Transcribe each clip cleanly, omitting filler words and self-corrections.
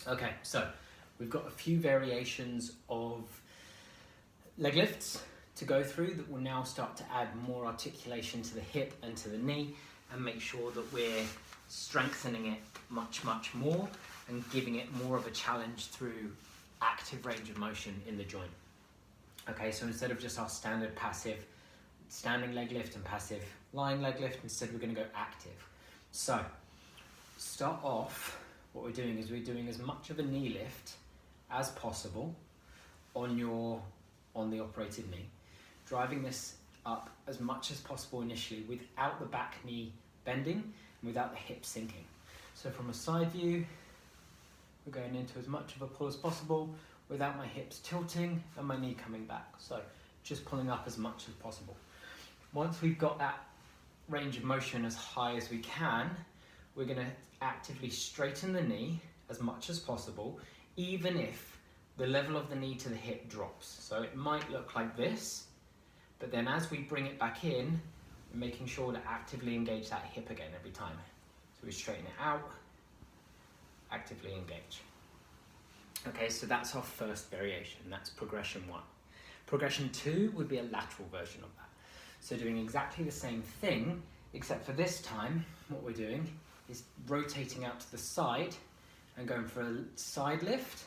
Okay, so we've got a few variations of leg lifts to go through that will now start to add more articulation to the hip and to the knee and make sure that we're strengthening it much more and giving it more of a challenge through active range of motion in the joint. Okay, so instead of just our standard passive standing leg lift and passive lying leg lift, instead we're going to go active. So start off, what we're doing is we're doing as much of a knee lift as possible on the operated knee, driving this up as much as possible initially without the back knee bending and without the hip sinking. So from a side view, we're going into as much of a pull as possible without my hips tilting and my knee coming back. So just pulling up as much as possible. Once we've got that range of motion as high as we can, we're going to actively straighten the knee as much as possible, even if the level of the knee to the hip drops. So it might look like this, but then as we bring it back in, we're making sure to actively engage that hip again every time. So we straighten it out, actively engage. Okay, so that's our first variation. That's progression 1. Progression 2 would be a lateral version of that. So doing exactly the same thing, except for this time, what we're doing is rotating out to the side and going for a side lift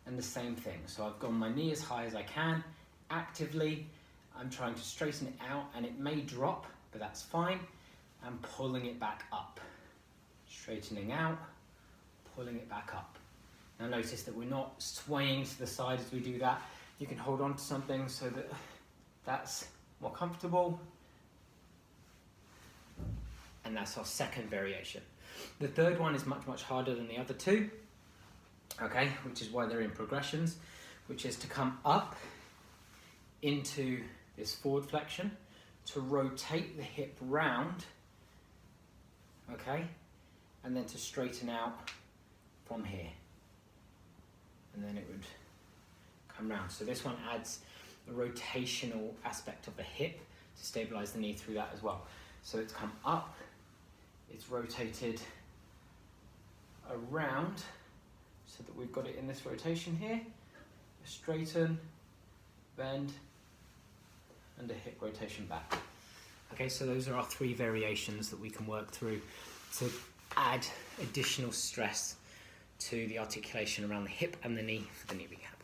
and the same thing. So I've gone my knee as high as I can. Actively, I'm trying to straighten it out and it may drop, but that's fine. I'm pulling it back up. Straightening out, pulling it back up. Now notice that we're not swaying to the side as we do that. You can hold on to something so that that's more comfortable. And that's our second variation. The third one is much harder than the other two, okay, which is why they're in progressions, which is to come up into this forward flexion, to rotate the hip round, okay, and then to straighten out from here. And then it would come round. So this one adds a rotational aspect of the hip to stabilize the knee through that as well. So it's come up, it's rotated around so that we've got it in this rotation here. Straighten, bend, and a hip rotation back. Okay, so those are our 3 variations that we can work through to add additional stress to the articulation around the hip and the knee for the knee rehab.